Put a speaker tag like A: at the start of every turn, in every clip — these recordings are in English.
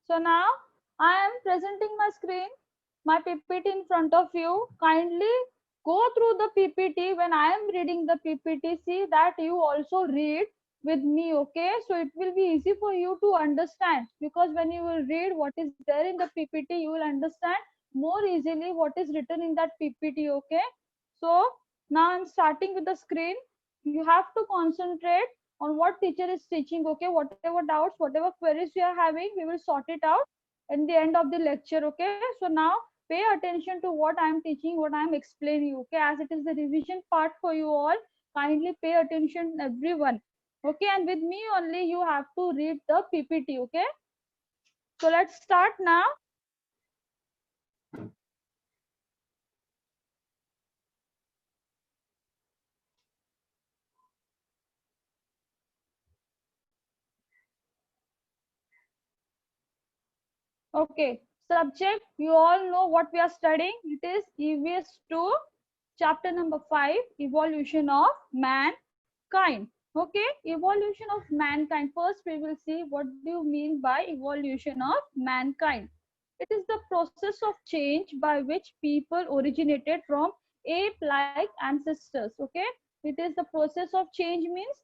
A: So now I am presenting my screen, my PPT in front of you. Kindly go through the PPT. When I am reading the PPT, see that you also read with me, okay? So it will be easy for you to understand, because when you will read what is there in the PPT, you will understand more easily what is written in that PPT, okay? So now I'm starting with the screen. You have to concentrate on what teacher is teaching, okay? Whatever doubts, whatever queries you are having, we will sort it out in the end of the lecture, okay? So now pay attention to what I am teaching, what I am explaining, okay? As it is the revision part for you all, kindly pay attention everyone, okay? And with me only you have to read the PPT, okay? So let's start now. Okay, subject, you all know what we are studying. It is EVS 2, chapter number 5, evolution of mankind. Okay, evolution of mankind. First, we will see what do you mean by evolution of mankind. It is the process of change by which people originated from ape-like ancestors. Okay, it is the process of change means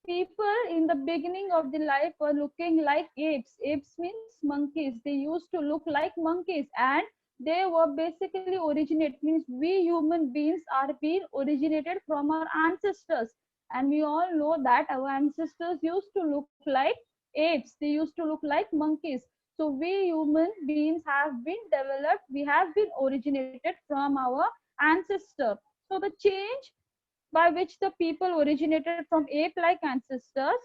A: people in the beginning of the life were looking like apes. Apes means monkeys. They used to look like monkeys, and they were basically originate means we human beings are being originated from our ancestors, and we all know that our ancestors used to look like apes. They used to look like monkeys. So we human beings have been developed, we have been originated from our ancestor. So the change by which the people originated from ape-like ancestors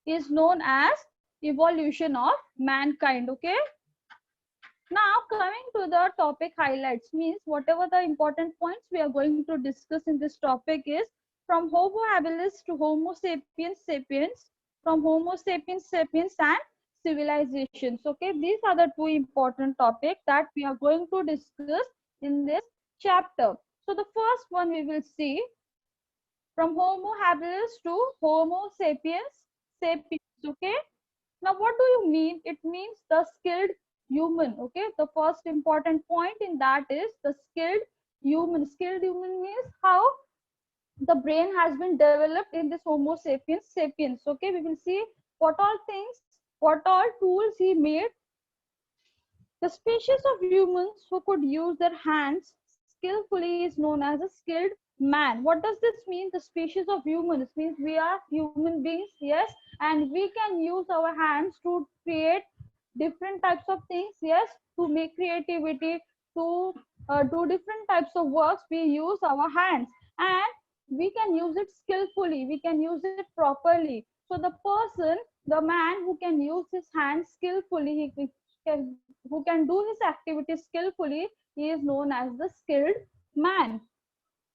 A: is known as evolution of mankind. Okay, now coming to the topic highlights means whatever the important points we are going to discuss in this topic is from Homo habilis to Homo sapiens sapiens, from Homo sapiens sapiens and civilizations. Okay, these are the two important topics that we are going to discuss in this chapter. So the first one we will see from Homo habilis to Homo sapiens sapiens. Okay, now what do you mean? It means the skilled human. Okay, the first important point in that is the skilled human. Skilled human means how the brain has been developed in this Homo sapiens sapiens. Okay, we will see what all things, what all tools he made. The species of humans who could use their hands skillfully is known as a skilled man. What does this mean? The species of humans means we are human beings, yes, and we can use our hands to create different types of things, yes, to make creativity, to do different types of works. We use our hands, and we can use it skillfully. We can use it properly. So the person, the man who can use his hands skillfully, who can do his activities skillfully, he is known as the skilled man.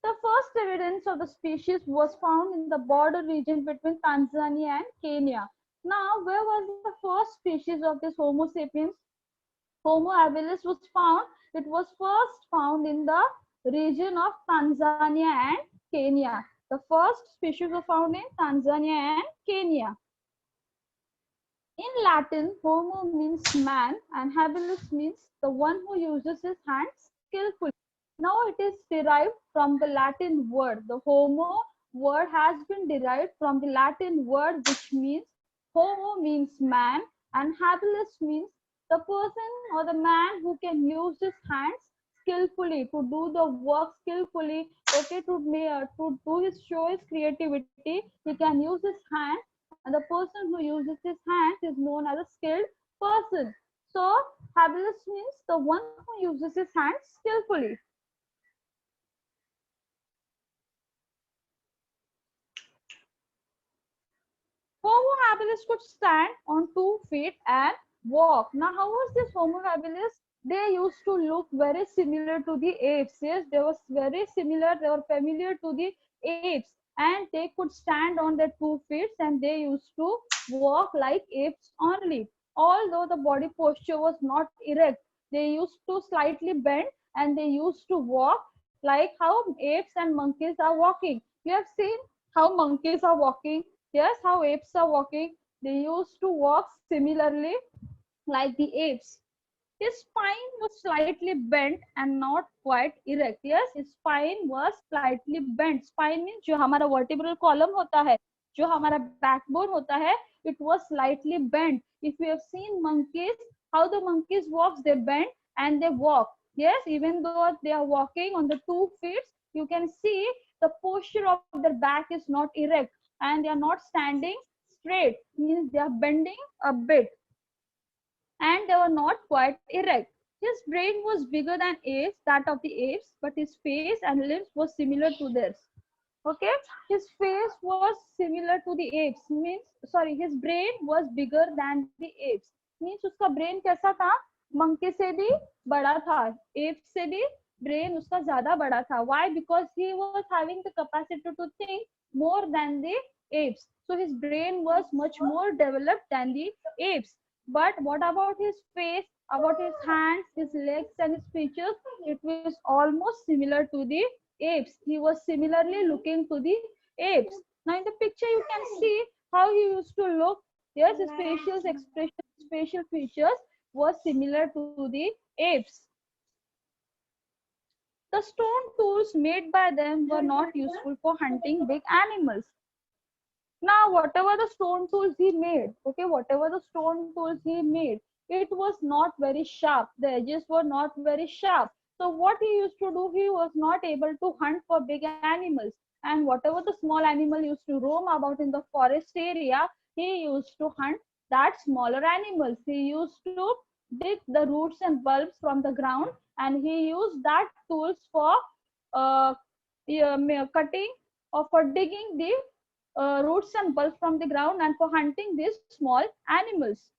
A: The first evidence of the species was found in the border region between Tanzania and Kenya. Now, where was the first species of this Homo sapiens? Homo habilis was found. It was first found in the region of Tanzania and Kenya. The first species was found in Tanzania and Kenya. In Latin, Homo means man and habilis means the one who uses his hands skillfully. Now it is derived from the Latin word. The Homo word has been derived from the Latin word which means Homo means man and habilis means the person or the man who can use his hands skillfully to do the work skillfully. Okay, to do his show his creativity, he can use his hand, and the person who uses his hands is known as a skilled person. So habilis means the one who uses his hands skillfully. Homo habilis could stand on 2 feet and walk. Now, how was this Homo habilis? They used to look very similar to the apes. Yes, they was very similar. They were familiar to the apes, and they could stand on their 2 feet, and they used to walk like apes only. Although the body posture was not erect, they used to slightly bend, and they used to walk like how apes and monkeys are walking. You have seen how monkeys are walking. Yes, how apes are walking. They used to walk similarly. like the apes. His spine was slightly bent and not quite erect. Yes, his spine was slightly bent. Spine means जो हमारा vertebral column होता है, जो हमारा backbone होता है, it was slightly bent. If you have seen monkeys, how the monkeys walks, they bend and they walk. Yes, even though they are walking on the 2 feet, you can see the posture of their back is not erect and they are not standing straight. Means they are bending a bit and they were not quite erect. His brain was bigger than apes, that of the apes, but his face and limbs were similar to theirs. Okay, his face was similar to the apes. Means sorry, his brain was bigger than the apes. Means उसका brain कैसा था? Monkey से भी बड़ा था, ape से भी brain उसका ज़्यादा बड़ा था. Why? Because he was having the capacity to think more than the apes. So his brain was much more developed than the apes. But what about his face, about his hands, his legs and his features? It was almost similar to the apes. He was similarly looking to the apes. Now in the picture you can see how he used to look. Yes, his facial expression, facial features was similar to the apes. The stone tools made by them were not useful for hunting big animals. Now, whatever the stone tools he made, okay, whatever the stone tools he made, it was not very sharp. The edges were not very sharp. So what he used to do, he was not able to hunt for big animals. And whatever the small animal used to roam about in the forest area, he used to hunt that smaller animals. He used to dig the roots and bulbs from the ground, and he used that tools for uh, cutting or for digging the roots and bulbs from the ground and for hunting these small animals.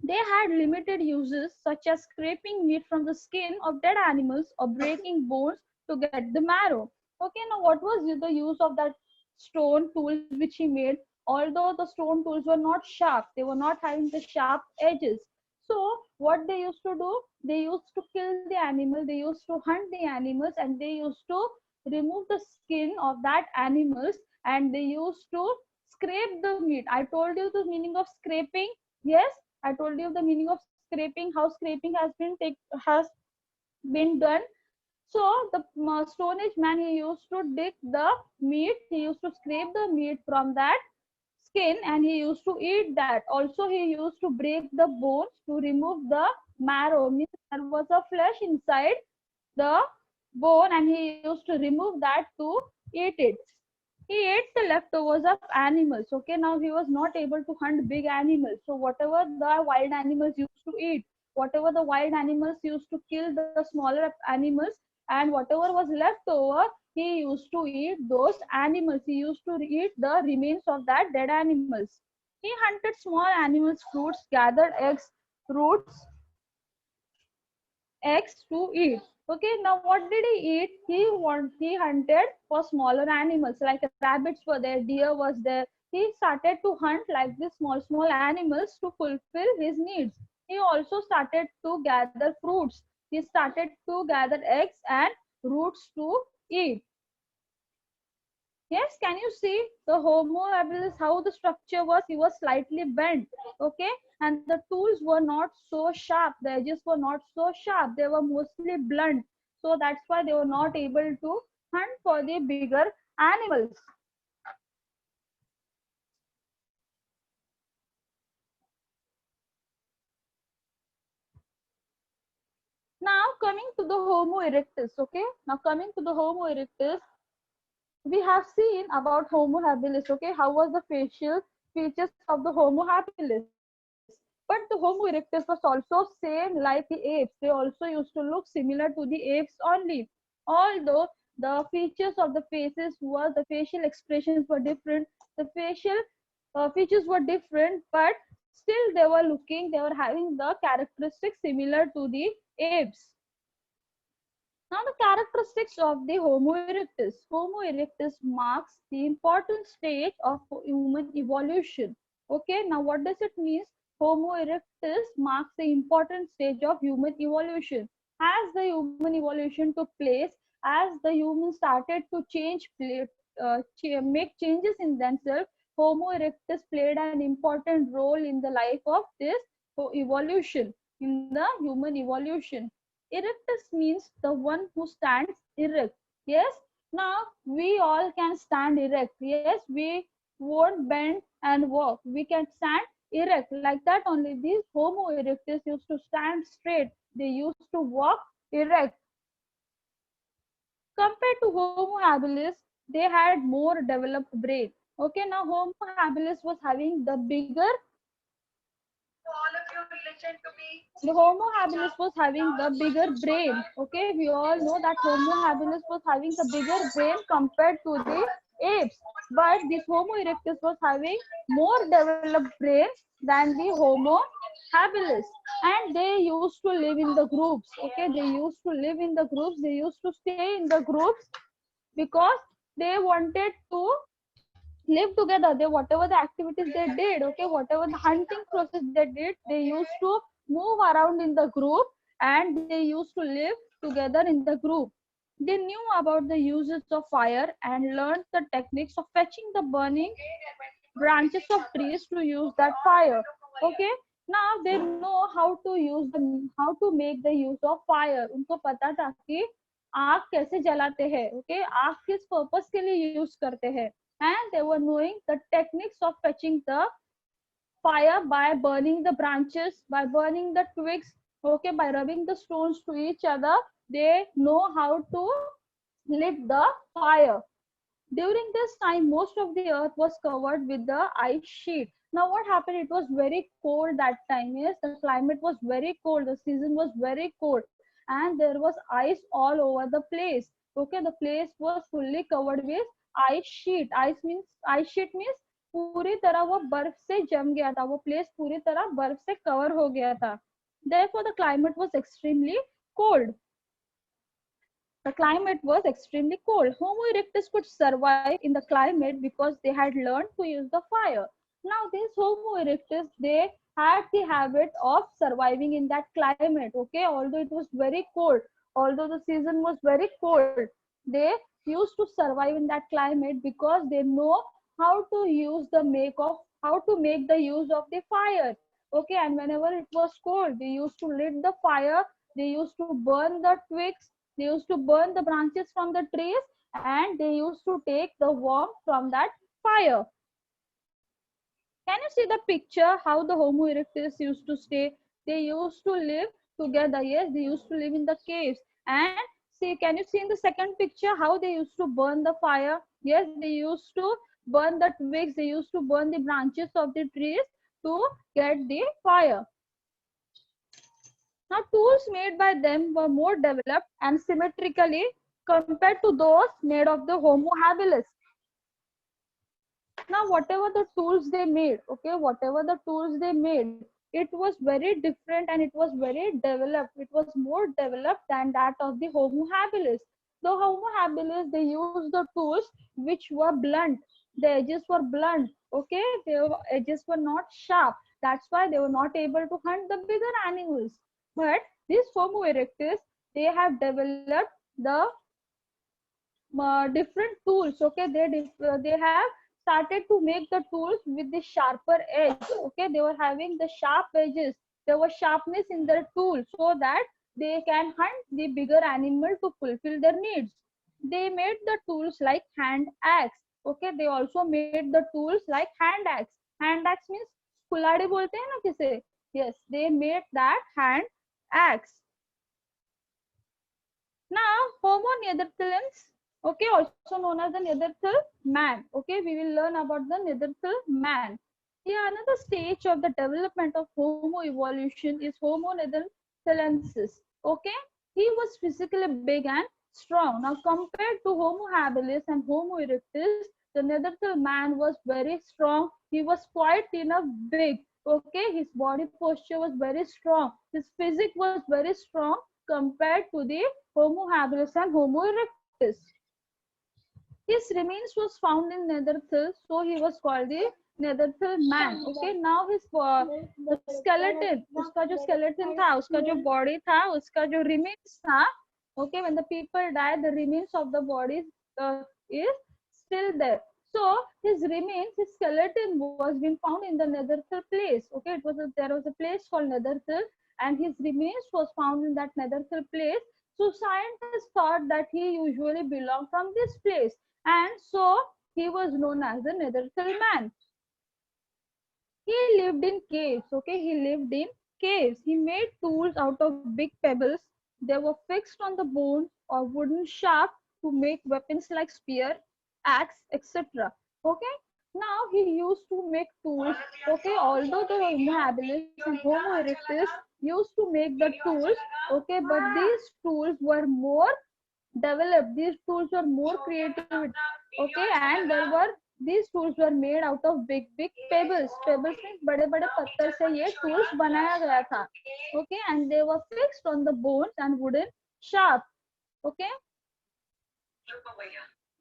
A: They had limited uses such as scraping meat from the skin of dead animals or breaking bones to get the marrow. Okay, now what was the use of that stone tools which he made? Although the stone tools were not sharp, they were not having the sharp edges. So what they used to do, they used to kill the animal, they used to hunt the animals, and they used to remove the skin of that animals, and they used to scrape the meat. I told you the meaning of scraping. Yes, I told you the meaning of scraping, how scraping has been done. So the Stone Age man, he used to dig the meat, he used to scrape the meat from that skin, and he used to eat that. Also, he used to break the bones to remove the marrow. Means there was a flesh inside the bone, and he used to remove that to eat it. He ate the leftovers of animals. Okay, now he was not able to hunt big animals. So whatever the wild animals used to eat, whatever the wild animals used to kill the smaller animals, and whatever was left over, he used to eat those animals. He used to eat the remains of that dead animals. He hunted small animals, fruits, gathered eggs, roots, eggs to eat. Okay, now what did he eat? He hunted for smaller animals like rabbits were there, deer was there. He started to hunt like these small animals to fulfill his needs. He also started to gather fruits. He started to gather eggs and roots to eat. Yes, can you see the Homo habilis, how the structure was? He was slightly bent, okay? And the tools were not so sharp. The edges were not so sharp. They were mostly blunt. So that's why they were not able to hunt for the bigger animals. Now coming to the Homo erectus, okay? Now coming to the Homo erectus, we have seen about Homo habilis, okay? How was the facial features of the Homo habilis? But the Homo erectus was also same like the apes. They also used to look similar to the apes only. Although the features of the faces were, the facial expressions were different, the facial features were different, but still they were looking, they were having the characteristics similar to the apes. Now the characteristics of the Homo erectus. Homo erectus marks the important stage of human evolution. Okay, now what does it mean? Homo erectus marks the important stage of human evolution. As the human evolution took place, as the humans started to make changes in themselves, Homo erectus played an important role in the life of this evolution, in the human evolution. Erectus means the one who stands erect. Yes, now we all can stand erect. Yes, we won't bend and walk. We can stand erect like that only. These Homo erectus used to stand straight. They used to walk erect. Compared to Homo habilis, they had more developed brain. Okay, now Homo habilis was having the bigger.
B: All of you listen to me.
A: The Homo habilis was having the bigger brain. Okay, we all know that Homo habilis was having the bigger brain compared to the apes. But this Homo erectus was having more developed brain than the Homo habilis. And they used to live in the groups. Okay, they used to live in the groups. They used to stay in the groups because they wanted to live together. They, whatever the activities they did, okay, whatever the hunting process they did, they used to move around in the group, and they used to live together in the group. They knew about the uses of fire and learned the techniques of fetching the burning branches of trees to use that fire. Okay, now they know how to use the, how to make the use of fire. उनको पता था कि आग कैसे जलाते हैं. Okay, आग किस पर्पस के लिए यूज करते हैं. And they were knowing the techniques of fetching the fire by burning the branches, by burning the twigs, okay, by rubbing the stones to each other. They know how to lit the fire. During this time, most of the earth was covered with the ice sheet. Now, what happened? It was very cold that time. Yes, the climate was very cold. The season was very cold, and there was ice all over the place. Okay, the place was fully covered with ice sheet. Ice sheet means पूरी तरह वो बर्फ से जम गया था. वो place पूरी तरह बर्फ से कवर हो गया था. Therefore, the climate was extremely cold. The climate was extremely cold. Homo erectus could survive in the climate because they had learned to use the fire. Now, these Homo erectus, they had the habit of surviving in that climate. Okay, although it was very cold, although the season was very cold, they used to survive in that climate because they know how to use the make of, how to make the use of the fire. Okay, and whenever it was cold, they used to lit the fire. They used to burn the twigs, they used to burn the branches from the trees, and they used to take the warmth from that fire. Can you see the picture how the Homo erectus used to stay? They used to live together. Yes, they used to live in the caves. And see, can you see in the second picture how they used to burn the fire? Yes, they used to burn the twigs. They used to burn the branches of the trees to get the fire. Now, tools made by them were more developed and symmetrically compared to those made of the Homo habilis. Now, whatever the tools they made, okay, whatever the tools they made, it was very different and it was very developed. It was more developed than that of the Homo habilis. The Homo habilis, they used the tools which were blunt. The edges were blunt, okay, their edges were not sharp. That's why they were not able to hunt the bigger animals. But these Homo erectus, they have developed the different tools. Okay, they have started to make the tools with the sharper edge. Okay, they were having the sharp edges. There was sharpness in their tool so that they can hunt the bigger animal to fulfill their needs. They made the tools like hand axe. Okay, they also made the tools like hand axe. Hand axe means कुल्हाड़ी बोलते हैं ना किसे. Yes, they made that hand axe. Now, Homo neanderthalans, okay, also known as the Neanderthal man. Okay, we will learn about the Neanderthal man. Yeah, another stage of the development of Homo evolution is Homo neanderthalensis. Okay, he was physically big and strong. Now, compared to Homo habilis and Homo erectus, the Neanderthal man was very strong. He was quite enough big. Okay, his body posture was very strong. His physique was very strong compared to the Homo habilis and Homo erectus. His remains was found in Neanderthal, so he was called the Neanderthal man. Okay, now his the skeleton, उसका जो skeleton था, उसका जो body था, उसका जो remains था, okay, when the people die, the remains of the body is still there. So his remains, his skeleton was been found in the Netherthal place. Okay, there was a place called Netherthal, and his remains was found in that Netherthal place. So scientists thought that he usually belonged from this place, and so he was known as the Netherthal man. He lived in caves. Okay, he lived in caves. He made tools out of big pebbles. They were fixed on the bones or wooden shaft to make weapons like spear, axe, etc. Okay, now he used to make tools. Okay, although the Homo habilis and Homo erectus used to make the tools. Okay, but these tools were more developed. These tools were more creative. Okay, and there were these tools were made out of big pebbles. Pebbles means बड़े बड़े पत्थर से ये tools बनाया गया था. Okay, and they were fixed on the bones and wooden shaft. Okay,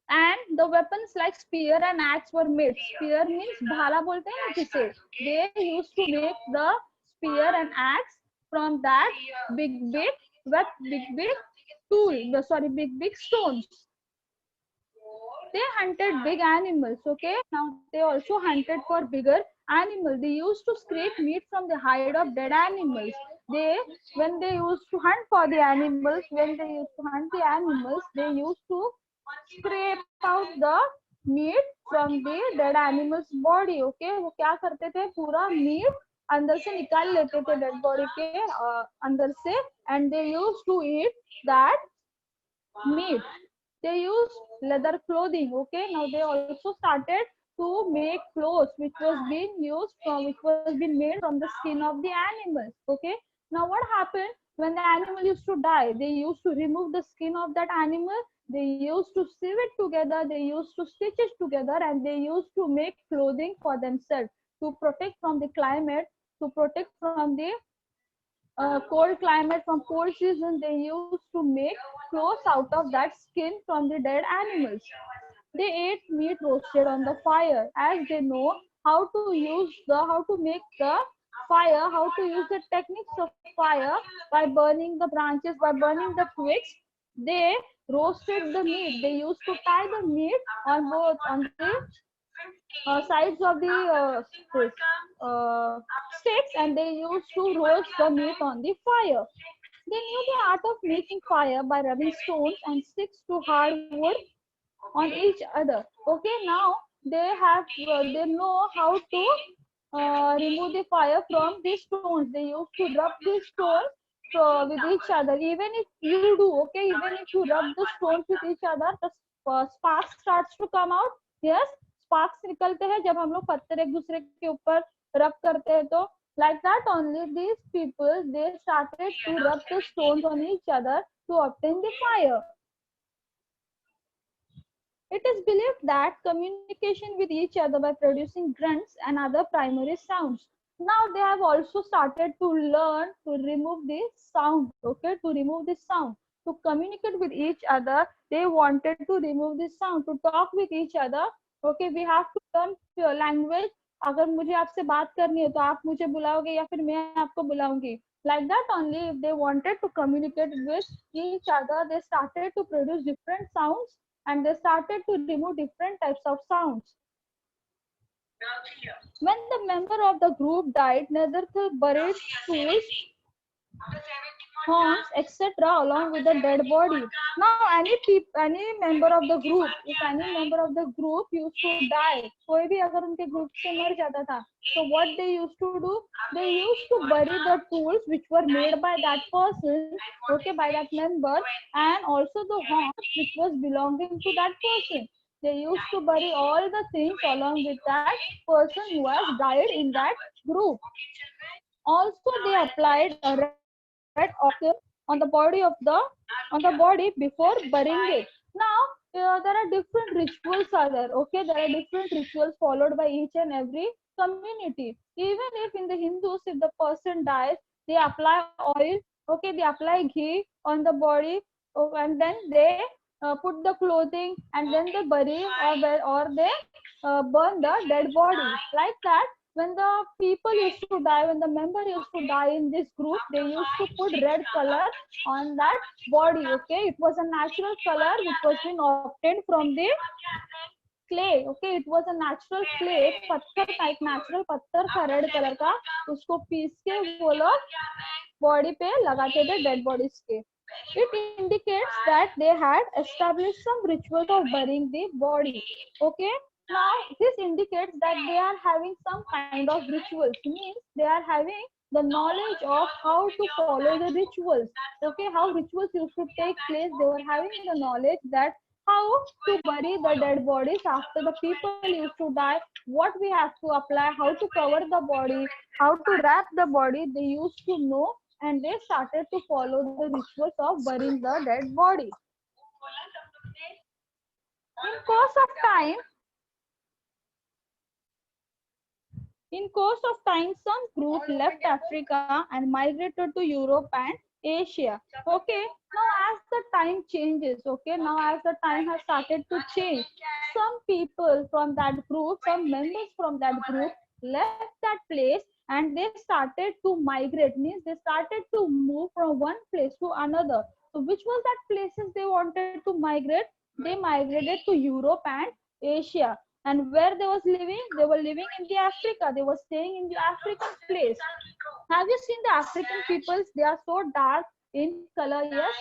A: and the weapons like spear and axe were made. Spear means भाला बोलते हैं ना जिसे. They used to make the spear and axe from that big tool. Sorry, big stones. They hunted big animals. Okay, now they also hunted for bigger animals. They used to scrape meat from the hide of dead animals. When they used to hunt for the animals, when they used to hunt the animals, they used to scrape out the meat from the dead animal's body. Okay, वो क्या करते थे, पूरा meat अंदर से निकाल लेते थे dead body के अंदर से, and they used to eat that meat. They used leather clothing. Okay, now they also started to make clothes which was being made from the skin of the animals. Okay, now what happened when the animal used to die? They used to remove the skin of that animal. They used to sew it together. They used to stitch it together, and they used to make clothing for themselves to protect from the climate, to protect from the cold climate, from cold season. They used to make clothes out of that skin from the dead animals. They ate meat roasted on the fire, as they know how to make the fire, how to use the techniques of fire by burning the branches, by burning the twigs. They roasted the meat. They used to tie the meat on the sides of the sticks, and they used to roast the meat on the fire. They knew the art of making fire by rubbing stones and sticks to hardwood on each other. Okay, now they know how to remove the fire from these stones. They used to rub these stones with each other. Even if you do, okay, even if you rub the stones with each other, the spark starts to come out. Yes, sparks निकलते हैं जब हम लोग पत्थर एक दूसरे के ऊपर रब करते हैं. तो like that only, these people, they started to rub the stones on each other to obtain the fire. It is believed that communication with each other by producing grunts and other primary sounds. Now they have also started to learn to remove the sound. Okay, to remove the sound, to communicate with each other. They wanted to remove the sound, to talk with each other. Okay, we have to learn your language. अगर मुझे आपसे बात करनी है तो आप मुझे बुलाओगे या फिर मैं आपको बुलाऊंगी. Like that only, if they wanted to communicate with each other, they started to produce different sounds, and they started to remove different types of sounds. When the member of the group died, Neanderthal buried tools, horns, etc. along with the dead body. Now, any member of the group, if any member of the group used to die, कोई भी अगर उनके group से मर जाता था, so what they used to do? They used to bury the tools which were made by that person, okay, by that member, and also the horns which was belonging to that person. They used to bury all the things along with that person who has died in that group. Also, they applied a red ochre on the body before burying it. Now, there are different rituals are there. Okay, there are different rituals followed by each and every community. Even if in the Hindus, if the person dies, they apply oil. Okay, they apply ghee on the body, and then they put the clothing, and then they bury or they burn the dead body. Like that, when the people used to die, when the member used to die in this group, they used to put red color on that body. Okay, it was a natural color which was being obtained from the clay. Okay, it was a natural clay, पत्थर type natural पत्थर था red colour का, उसको piece के वो लोग body पे लगाते थे डेड बॉडीज के. It indicates that they had established some rituals of burying the body. Okay, now this indicates that they are having some kind of rituals, means they are having the knowledge of how to follow the rituals. Okay, how rituals used to take place, they were having the knowledge that how to bury the dead bodies after the people used to die, what we have to apply, how to cover the body, how to wrap the body, they used to know, and they started to follow the rituals of burying the dead body. In course of time, some group left Africa and migrated to Europe and Asia. Okay, now as the time changes, okay, now as the time has started to change, some people from that group, some members from that group left that place and they started to migrate, means they started to move from one place to another. So which was that places they wanted to migrate? They migrated to Europe and Asia. And where they was living? They were living in the Africa. They were staying in the African place. Have you seen the African peoples? They are so dark in color, yes.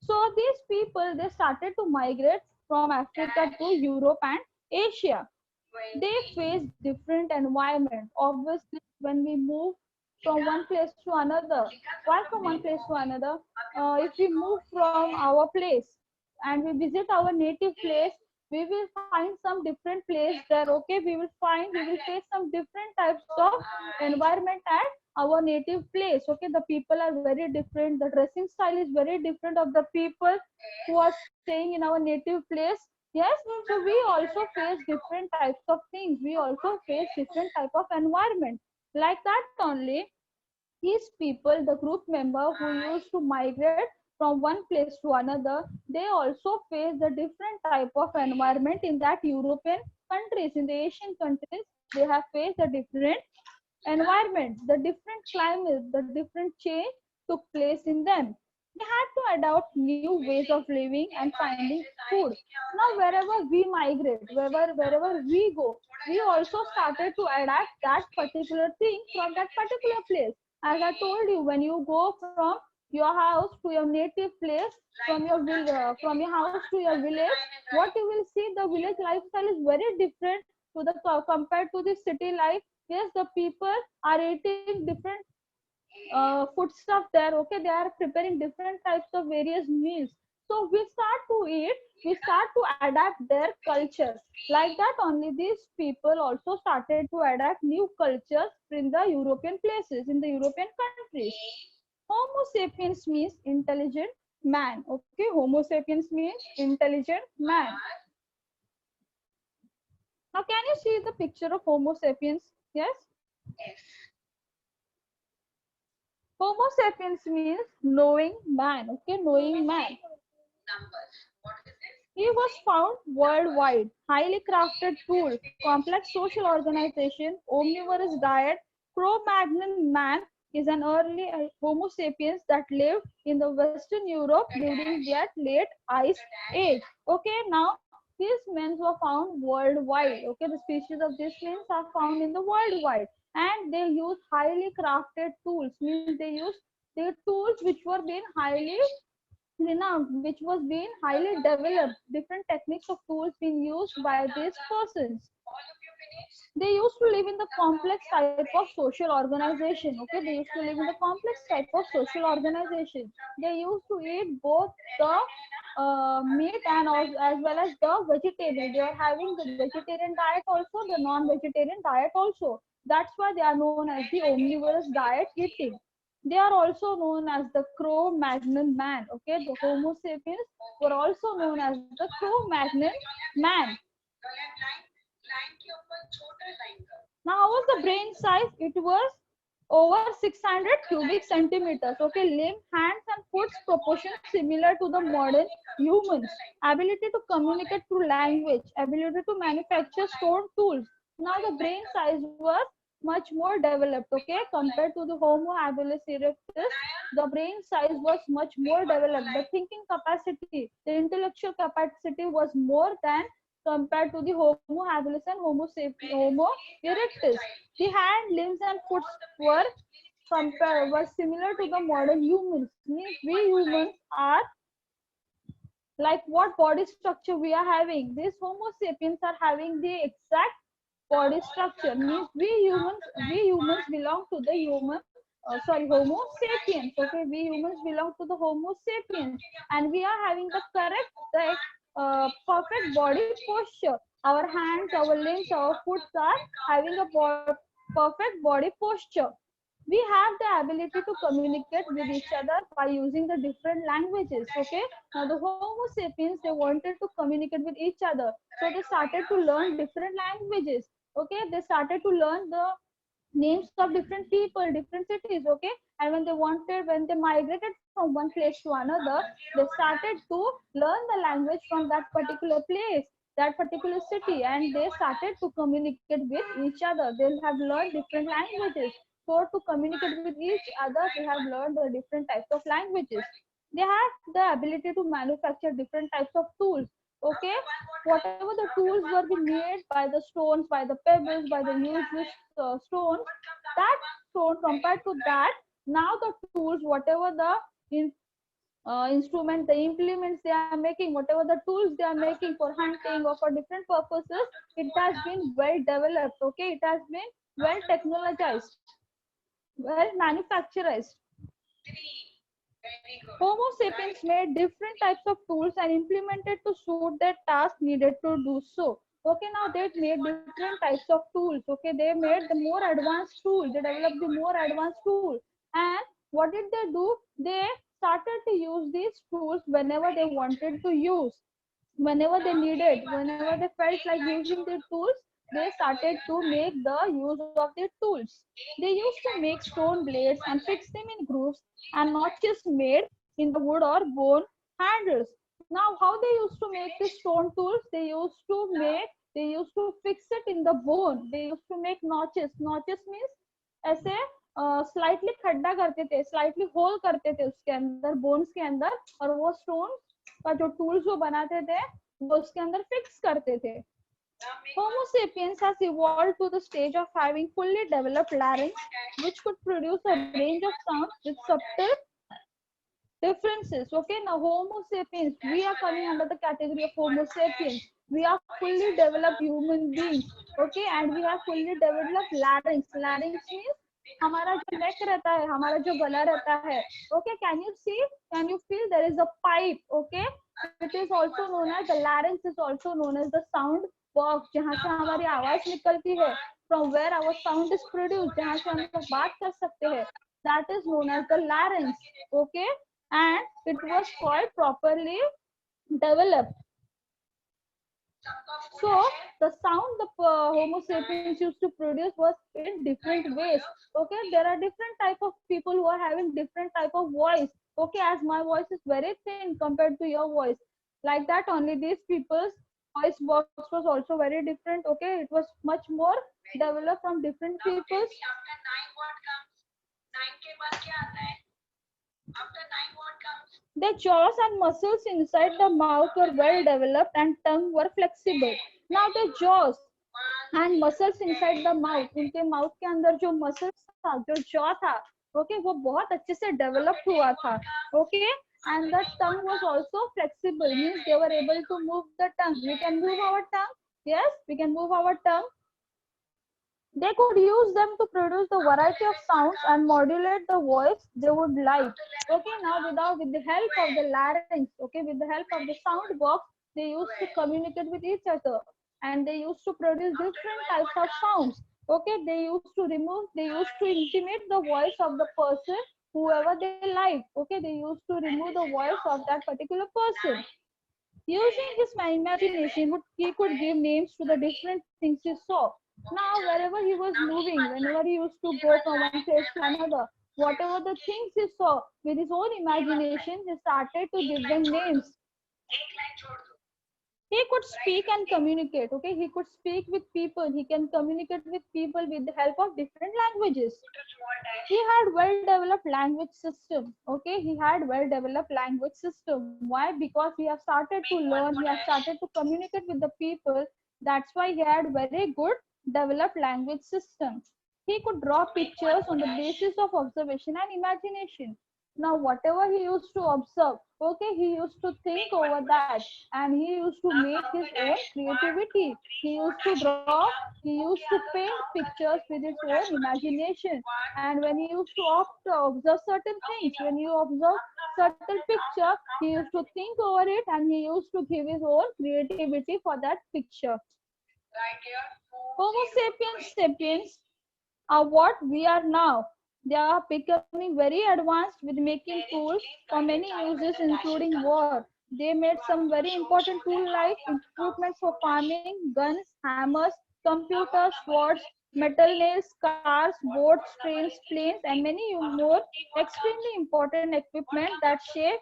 A: So these people, they started to migrate from Africa to Europe and Asia. They face different environment. Obviously, when we move from one place to another, why from one place to another? If we move from our place and we visit our native place, we will find some different place there. Okay, we will face some different types of environment at our native place. Okay, the people are very different, the dressing style is very different of the people who are staying in our native place. Yes, so we also face different types of things, we also face different type of environment. Like that only, these people, the group member who used to migrate from one place to another, they also face the different type of environment in that European countries, in the Asian countries. They have faced the different environment, the different climate, the different change took place in them. They had to adopt new ways of living and finding food. Now, wherever we migrate, wherever we go, we also started to adapt that particular thing from that particular place. As I told you, when you go from your house to your native place, from your house to your village, what you will see, the village lifestyle is very different to the compared to the city life. Yes, the people are eating different food stuff there. Okay, they are preparing different types of various meals. So we start to eat, we start to adapt their cultures. Like that only, these people also started to adapt new cultures in the European places, in the European countries. Homo sapiens means intelligent man. Okay, Homo sapiens means intelligent man. Now can you see the picture of Homo sapiens? Yes. Homo sapiens means knowing man. Okay, knowing man. He was found worldwide. Highly crafted tool, complex social organization, omnivorous diet. Cro-Magnon man is an early Homo sapiens that lived in the Western Europe during that late Ice Age. Okay, now these men were found worldwide. Okay, the species of these men are found in the worldwide, and they use highly crafted tools. Means they use the tools which were being highly renowned, which was being highly developed. Different techniques of tools being used by these persons. They used to live in the complex type of social organization. Okay, they used to live in the complex type of social organization. They used to eat both the meat and as well as the vegetarian. They are having the vegetarian diet also, the non-vegetarian diet also. That's why they are known as the omnivorous diet eating. They are also known as the Cro-Magnon man. Okay, the Homo sapiens were also known as the Cro-Magnon man. Now, how was the brain size? It was over 600 cubic centimeters. Okay, limb, hands, and foot's proportion similar to the modern humans. Ability to communicate through language, ability to manufacture stone tools. Now, the brain size was much more developed. Okay, compared to the Homo habilis erectus, the brain size was much more developed. The thinking capacity, the intellectual capacity was more than compared to the Homo habilis and Homo erectus. The hand, limbs, and foot were similar to the modern humans. Means we humans are like what body structure we are having. These Homo sapiens are having the exact body structure. Means we humans belong to the Homo sapiens. Okay, we humans belong to the Homo sapiens, and we are having the correct, perfect body posture. Our hands, our limbs, our foot are having a perfect body posture. We have the ability to communicate with each other by using the different languages. Okay, now the Homo sapiens, they wanted to communicate with each other, so they started to learn different languages. Okay, they started to learn the names of different people, different cities. Okay, and when they migrated from one place to another, they started to learn the language from that particular place, that particular city, and they started to communicate with each other. They have learned different languages. So to communicate with each other, they have learned the different types of languages. They have the ability to manufacture different types of tools. Okay, whatever the tools were being made by the stones, by the pebbles, by the useless stones, that stone compared to that, now the tools, whatever the instrument, the implements they are making, whatever the tools they are making for hunting or for different purposes, it has been well developed. Okay, it has been well technologized, well manufactured. Homo sapiens made different types of tools and implemented to suit their task needed to do so. Okay, now they made different types of tools. Okay, they made the more advanced tool. They developed the more advanced tool. And what did they do? They started to use these tools whenever they wanted to use, whenever they needed, whenever they felt like using their tools, they started to make the use of their tools. They used to make stone blades and fix them in grooves and notches made in the wood or bone handles. Now, how they used to make the stone tools? They used to fix it in the bone. They used to make notches. Notches means ऐसे slightly खड्डा करते थे, slightly whole करते थे उसके अंदर, bones के अंदर, और वो स्टोन का जो टूल्स वो बनाते थे वो उसके अंदर फिक्स करते थे. Homo sapiens has evolved to the stage of having fully developed larynx, which could produce a range of sounds with subtle differences. Okay, now Homo sapiens, we are coming under the category of Homo sapiens. We are fully developed human beings. Okay, and we have fully developed larynx. Larynx means हमारा जो neck रहता है, हमारा जो गला रहता है. Okay, can you see? Can you feel there is a pipe? Okay, it is also known as the larynx is also known as the sound box, जहाँ से हमारी आवाज निकलती है. From where our sound is produced, जहाँ से हम लोग बात कर सकते हैं. That is known as the larynx. Okay, and it was called properly developed. So the sound the Homo sapiens used to produce was in different ways. Okay, there are different type of people who are having different type of voice. Okay, as my voice is very thin compared to your voice, like that only these people's voice box was also very different. Okay, it was much more developed from different people's.
B: After 9 what comes? 9 के बाद क्या आता है? After 9 what comes?
A: The jaws and muscles inside the mouth were well developed and tongue were flexible. Now the jaws and muscles inside the mouth, उनके mouth के अंदर जो muscles था, जो jaw था, okay, वो बहुत अच्छे से developed हुआ था. Okay, and the tongue was also flexible, means they were able to move the tongue. We can move our tongue. Yes, we can move our tongue. They could use them to produce the variety of sounds and modulate the voice they would like. Okay, now with the help of the larynx, okay, with the help of the sound box, they used to communicate with each other, and they used to produce different types of sounds. Okay, they used to intimate the voice of the person whoever they like. Okay, they used to remove the voice of that particular person. Using his imagination, he could give names to the different things he saw. Now, wherever he was moving, whenever he used to go from one place to another, whatever the things he saw, with his own imagination, he started to give them names.
B: एक line छोड़ दो.
A: He could speak and communicate. Okay, he could speak with people. He can communicate with people with the help of different languages.
B: Put a small dash.
A: He had well-developed language system. Okay, he had well-developed language system. Why? Because he has started to learn. He has started to communicate with the people. That's why he had very good developed language system. He could draw pictures on the basis of observation and imagination. Now, whatever he used to observe, okay, he used to think over that, and he used to make his own creativity. He used to draw, he used to paint pictures with his own imagination. And when he used to observe certain things, when you observe certain picture, he used to think over it, and he used to give his own creativity for that picture.
B: Right here.
A: Homo sapiens sapiens are what we are now. They are becoming very advanced with making tools for many uses, including war. They made some very important tools like equipment for farming, guns, hammers, computers, swords, metal nails, cars, boats, trains, planes, and many more extremely important equipment that shape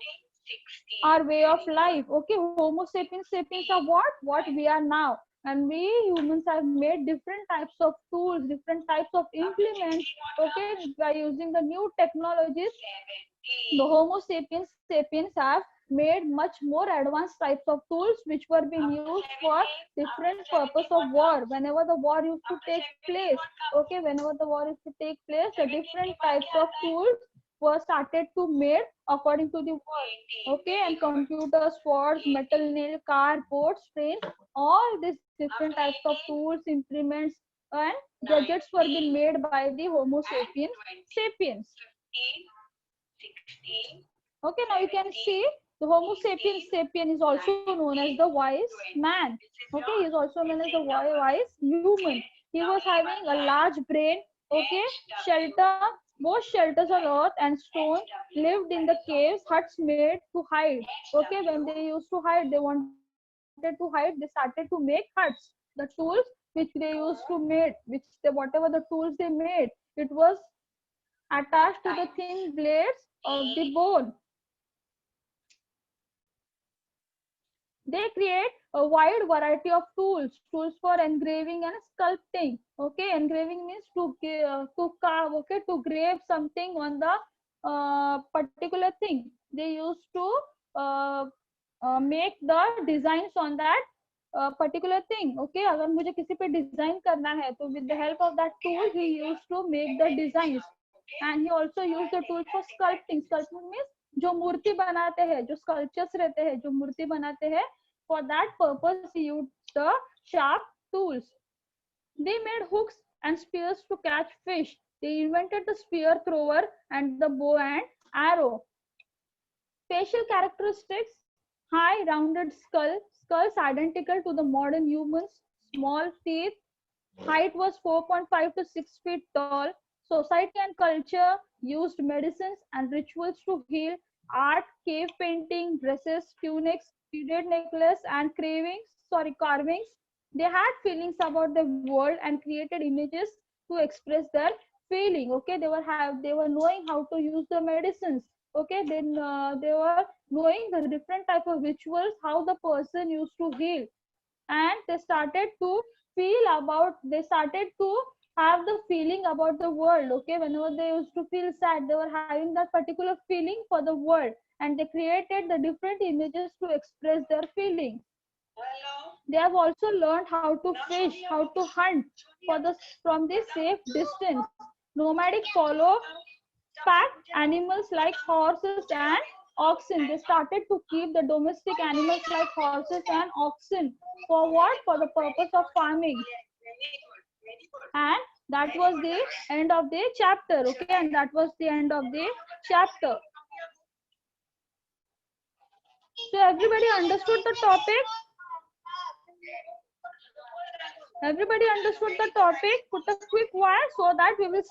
A: our way of life. Okay, Homo sapiens sapiens are what we are now. And we humans have made different types of tools, different types of implements, okay, by using the new technologies. The Homo sapiens sapiens have made much more advanced types of tools which were being used for different purpose of war. Whenever the war used to take place, okay, whenever the war used to take place, the different types of tools were started to made according to the war. Okay, and computers, swords, metal nail, car, boats, trains, all these different types of tools, implements, and gadgets were being made by the Homo sapiens sapiens.
B: 16.
A: Okay, now you can see the Homo sapiens sapien is also known as the wise man. Okay, he is also known as the wise human. He was having a large brain. Okay, shelter, most shelters on earth and stone, lived in the caves, huts made to hide. Okay, when they used to hide, they wanted to hide, they started to make huts. The tools which they used to make, whatever the tools they made, it was attached to the thin blades of the bone. They create a wide variety of tools for engraving and sculpting. Okay, engraving means to carve, okay, to grave something on the particular thing. They used to uh, make the designs on that particular thing. Okay, अगर मुझे किसी पे design करना है तो with the help of that tool he used to make the designs. And he also used the tool for sculpting. Sculpting means जो मूर्ति बनाते हैं, जो sculptures रहते हैं, जो मूर्ति बनाते हैं, for that purpose he used the sharp tools. They made hooks and spears to catch fish. They invented the spear thrower and the bow and arrow. Facial characteristics: high rounded skulls identical to the modern humans, small teeth, height was 4.5 to 6 feet tall. Society and culture used medicines and rituals to heal. Art, cave painting, dresses, tunics, beaded necklace, and carvings. They had feelings about the world and created images to express their feeling. Okay, they were knowing how to use the medicines. Okay, then they were knowing the different type of rituals, how the person used to heal, and they started to have the feeling about the world. Okay, whenever they used to feel sad, they were having that particular feeling for the world, and they created the different images to express their feeling. They have also learned how to fish, how to hunt from the safe distance. Nomadic follow packed animals like horses and oxen. They started to keep the domestic animals like horses and oxen. For what? For the purpose of farming. And that was the end of the chapter. Okay, and that was the end of the chapter. So everybody understood the topic? Everybody understood the topic? Put a quick Y so that we will